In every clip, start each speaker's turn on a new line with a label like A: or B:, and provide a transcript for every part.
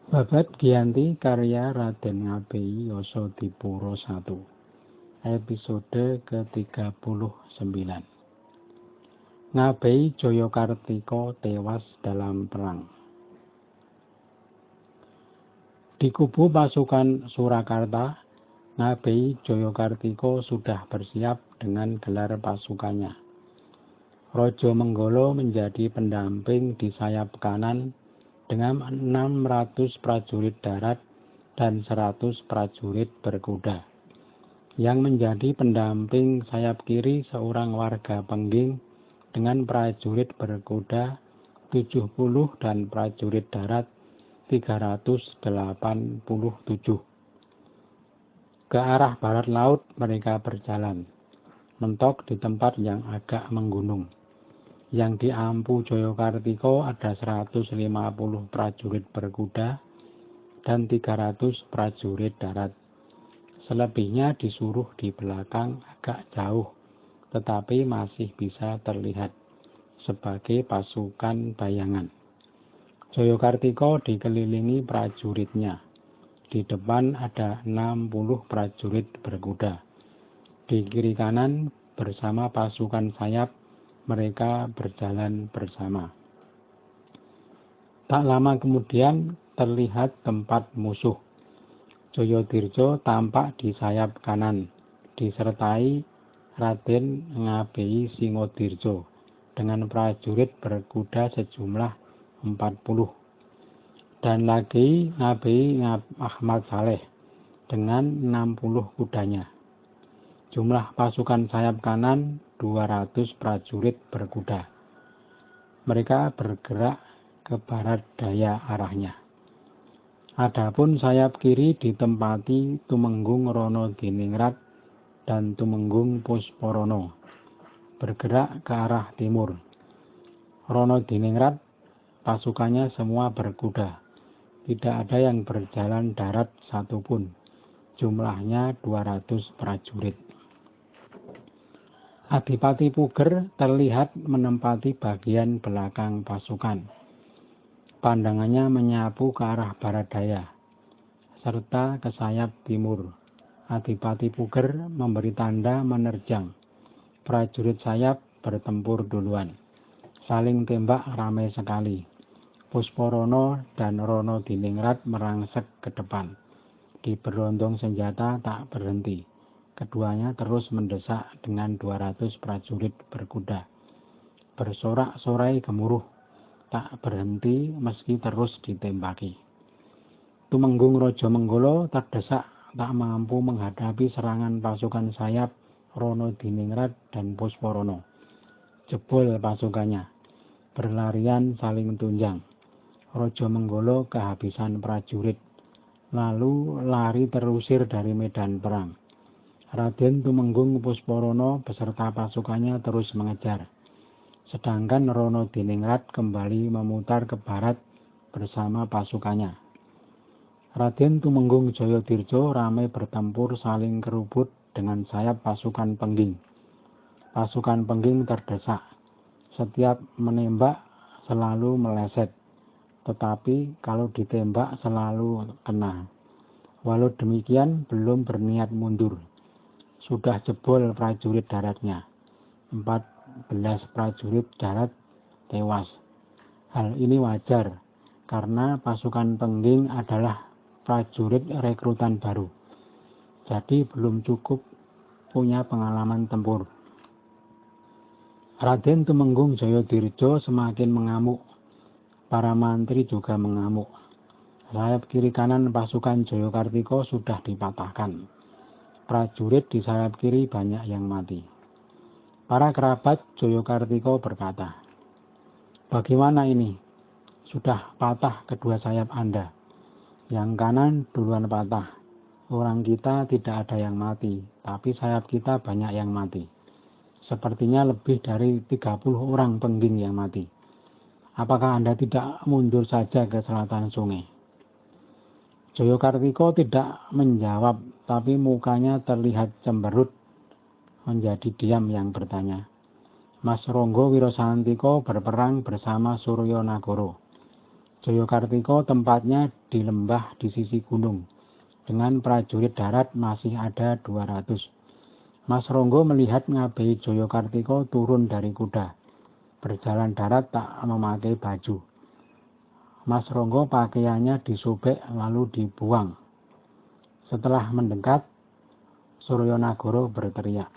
A: Babad Giyanti karya Raden Ngabei Yasadipura I. Episode ke-39. Ngabei Jayakartika tewas dalam perang. Di kubu pasukan Surakarta, Ngabei Jayakartika sudah bersiap dengan gelar pasukannya. Raja Menggala menjadi pendamping di sayap kanan dengan 600 prajurit darat dan 100 prajurit berkuda. Yang menjadi pendamping sayap kiri seorang warga Pengging dengan prajurit berkuda 70 dan prajurit darat 387. Ke arah barat laut mereka berjalan, mentok di tempat yang agak menggunung. Yang di Ampu Jayakartika ada 150 prajurit berkuda dan 300 prajurit darat. Selebihnya disuruh di belakang agak jauh, tetapi masih bisa terlihat sebagai pasukan bayangan. Jayakartika dikelilingi prajuritnya. Di depan ada 60 prajurit berkuda. Di kiri kanan bersama pasukan sayap mereka berjalan bersama. Tak lama kemudian terlihat tempat musuh. Jayadirja tampak di sayap kanan, disertai Raden Ngabei Singodirja dengan prajurit berkuda sejumlah 40. Dan lagi Ngabei Ahmad Saleh dengan 60 kudanya. Jumlah pasukan sayap kanan 200 prajurit berkuda. Mereka bergerak ke barat daya arahnya. Adapun sayap kiri ditempati Tumenggung Ronodiningrat dan Tumenggung Pusporono, bergerak ke arah timur. Ronodiningrat pasukannya semua berkuda, tidak ada yang berjalan darat satupun, jumlahnya 200 prajurit. Adipati Puger terlihat menempati bagian belakang pasukan. Pandangannya menyapu ke arah barat daya, serta ke sayap timur. Adipati Puger memberi tanda menerjang. Prajurit sayap bertempur duluan. Saling tembak ramai sekali. Pusporono dan Ronodiningrat merangsek ke depan. Di berondong senjata tak berhenti. Keduanya terus mendesak dengan 200 prajurit berkuda. Bersorak-sorai gemuruh, tak berhenti meski terus ditembaki. Tumenggung Raja Menggala terdesak tak mampu menghadapi serangan pasukan sayap Ronodiningrat dan Pusporono. Jebol pasukannya, berlarian saling tunjang. Raja Menggala kehabisan prajurit, lalu lari terusir dari medan perang. Raden Tumenggung Pusporono beserta pasukannya terus mengejar. Sedangkan Ronodiningrat kembali memutar ke barat bersama pasukannya. Raden Tumenggung Jayadirja ramai bertempur saling kerubut dengan sayap pasukan Pengging. Pasukan Pengging terdesak. Setiap menembak selalu meleset, tetapi kalau ditembak selalu kena. Walau demikian belum berniat mundur. Sudah jebol prajurit daratnya. 14 prajurit darat tewas. Hal ini wajar, karena pasukan Pengging adalah prajurit rekrutan baru. Jadi belum cukup punya pengalaman tempur. Raden Tumenggung Jayadirja semakin mengamuk. Para mantri juga mengamuk. Sayap kiri kanan pasukan Jayakartika sudah dipatahkan. Prajurit di sayap kiri banyak yang mati. Para kerabat Jayakartika berkata, "Bagaimana ini? Sudah patah kedua sayap Anda. Yang kanan duluan patah. Orang kita tidak ada yang mati, tapi sayap kita banyak yang mati. Sepertinya lebih dari 30 orang Pengging yang mati. Apakah Anda tidak mundur saja ke selatan sungai?" Jayakartika tidak menjawab, tapi mukanya terlihat cemberut. Menjadi diam yang bertanya. Mas Ronggo Wirasantika berperang bersama Suryo Nagara. Jayakartika tempatnya di lembah di sisi gunung. Dengan prajurit darat masih ada 200. Mas Ronggo melihat Ngabei Jayakartika turun dari kuda. Berjalan darat tak memakai baju. Mas Ronggo pakaiannya disobek lalu dibuang. Setelah mendekat, Suryonagara berteriak,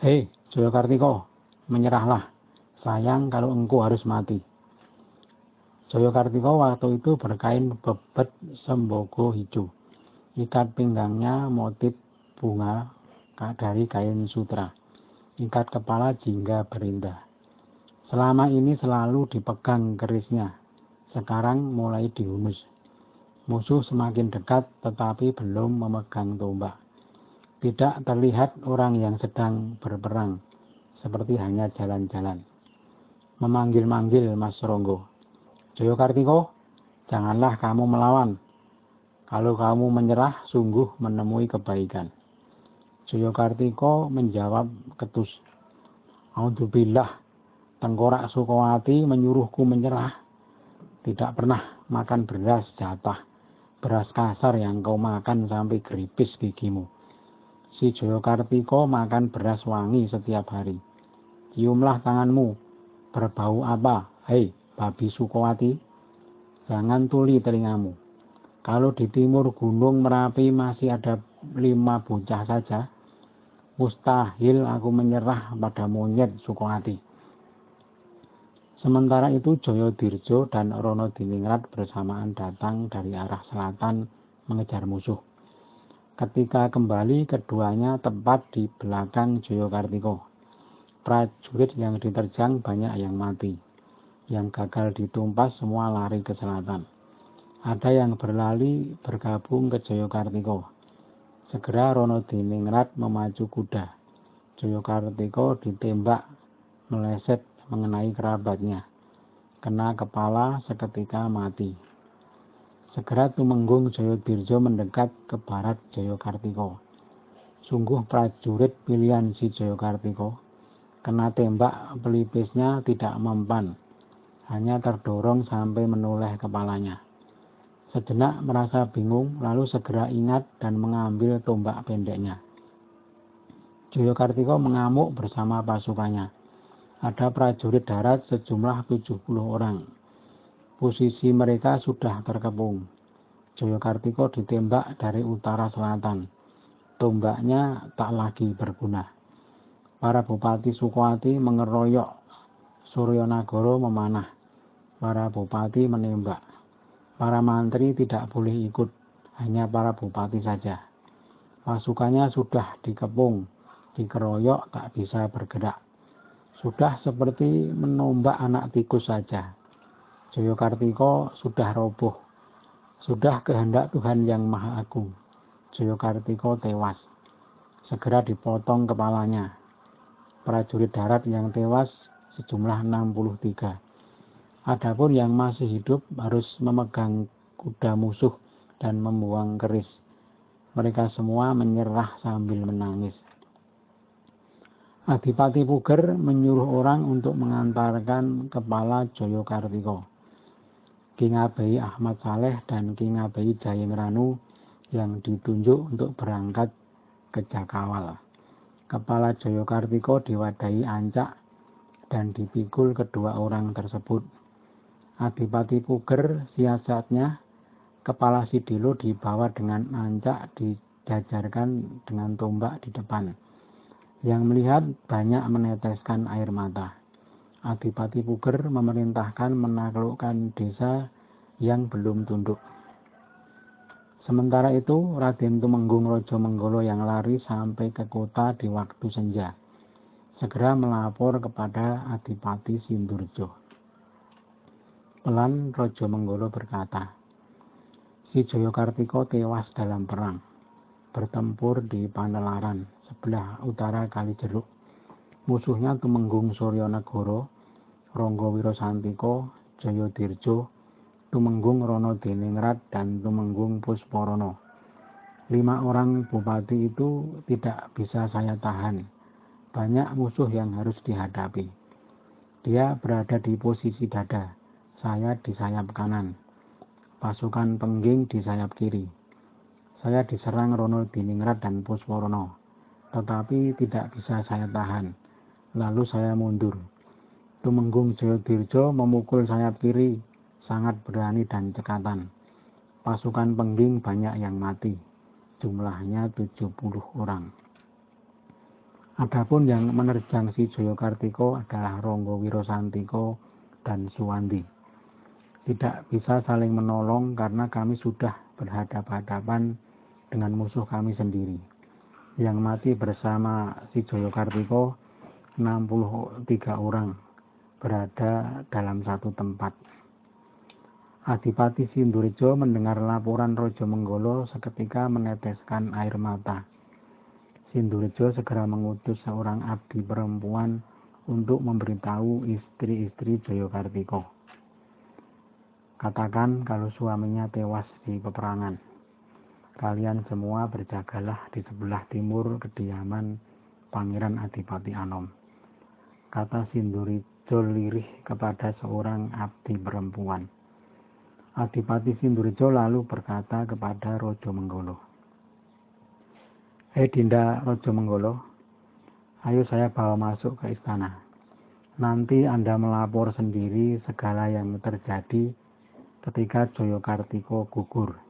A: "Hei Jayakartika, menyerahlah. Sayang kalau engkau harus mati." Jayakartika waktu itu berkain bebet sembogo hijau. Ikat pinggangnya motif bunga dari kain sutra. Ikat kepala jingga berindah. Selama ini selalu dipegang kerisnya. Sekarang mulai dihunus. Musuh semakin dekat tetapi belum memegang tombak. Tidak terlihat orang yang sedang berperang. Seperti hanya jalan-jalan. Memanggil-manggil Mas Ronggo. "Jayakartika, janganlah kamu melawan. Kalau kamu menyerah, sungguh menemui kebaikan." Jayakartika menjawab ketus, "Audzubillah, Tengkorak Sukawati menyuruhku menyerah. Tidak pernah makan beras jatah, beras kasar yang kau makan sampai geripis gigimu. Si Jayakartika makan beras wangi setiap hari. Ciumlah tanganmu, berbau apa, hei babi Sukawati? Jangan tuli telingamu. Kalau di timur Gunung Merapi masih ada 5 bocah saja, mustahil aku menyerah pada monyet Sukawati." Sementara itu Jayadirja dan Ronodiningrat bersamaan datang dari arah selatan mengejar musuh. Ketika kembali, keduanya tepat di belakang Jayakartika. Prajurit yang diterjang banyak yang mati. Yang gagal ditumpas semua lari ke selatan. Ada yang berlari bergabung ke Jayakartika. Segera Ronodiningrat memacu kuda. Jayakartika ditembak meleset mengenai kerabatnya. Kena kepala seketika mati. Segera Tumenggung Jayadirja mendekat ke barat Jayakartika. Sungguh prajurit pilihan si Jayakartika. Kena tembak pelipisnya tidak mempan. Hanya terdorong sampai menoleh kepalanya. Sejenak merasa bingung, lalu segera ingat dan mengambil tombak pendeknya. Jayakartika mengamuk bersama pasukannya. Ada prajurit darat sejumlah 70 orang. Posisi mereka sudah terkepung. Jayakartika ditembak dari utara selatan. Tombaknya tak lagi berguna. Para bupati Sukawati mengeroyok. Suryonagara memanah. Para bupati menembak. Para mantri tidak boleh ikut, hanya para bupati saja. Pasukannya sudah dikepung, dikeroyok tak bisa bergerak. Sudah seperti menombak anak tikus saja. Jayakartika sudah roboh. Sudah kehendak Tuhan yang Maha Agung. Jayakartika tewas. Segera dipotong kepalanya. Prajurit darat yang tewas sejumlah 63. Adapun yang masih hidup harus memegang kuda musuh dan membuang keris. Mereka semua menyerah sambil menangis. Adipati Puger menyuruh orang untuk mengantarkan kepala Jayakartika. Ki Ngabei Ahmad Saleh dan Ki Ngabei Jayengranu yang ditunjuk untuk berangkat ke Jakawal. Kepala Jayakartika diwadahi ancak dan dipikul kedua orang tersebut. Adipati Puger siasatnya, kepala Sidilo dibawa dengan ancak dijajarkan dengan tombak di depan. Yang melihat banyak meneteskan air mata. Adipati Puger memerintahkan menaklukkan desa yang belum tunduk. Sementara itu Raden Tumenggung Rajamanggala yang lari sampai ke kota di waktu senja. Segera melapor kepada Adipati Sindurjo. Pelan Rajamanggala berkata, "Si Jayakartika tewas dalam perang, bertempur di Panelaran, sebelah utara Kalijeruk. Musuhnya Tumenggung Suryonagara, Rangga Wirasantika, Jayadirja, Tumenggung Ronodiningrat, dan Tumenggung Pusparana. 5 orang bupati itu tidak bisa saya tahan. Banyak musuh yang harus dihadapi. Dia berada di posisi dada. saya di sayap kanan. Pasukan Pengging di sayap kiri. Saya diserang Rono Diningrat dan Puswono, tetapi tidak bisa saya tahan. Lalu saya mundur. Tumenggung Jayadirja memukul sayap kiri, sangat berani dan cekatan. Pasukan Pengging banyak yang mati, jumlahnya 70 orang. Adapun yang menerjang si Jayakartika adalah Rangga Wirasantiko dan Suwandi. Tidak bisa saling menolong karena kami sudah berhadapan-hadapan dengan musuh kami sendiri. Yang mati bersama si Jayakartika 63 orang berada dalam satu tempat. Adipati Sindurjo mendengar laporan Raja Menggala seketika meneteskan air mata. Sindurjo segera mengutus seorang abdi perempuan untuk memberitahu istri-istri Jayakartika. Katakan kalau suaminya tewas di peperangan. Kalian semua berjagalah di sebelah timur kediaman Pangeran Adipati Anom, kata Sindurjo lirih kepada seorang abdi perempuan. Adipati Sindurjo lalu berkata kepada Raja Menggala, "Hei Dinda Raja Menggala, ayo saya bawa masuk ke istana. Nanti Anda melapor sendiri segala yang terjadi ketika Jayakartika gugur."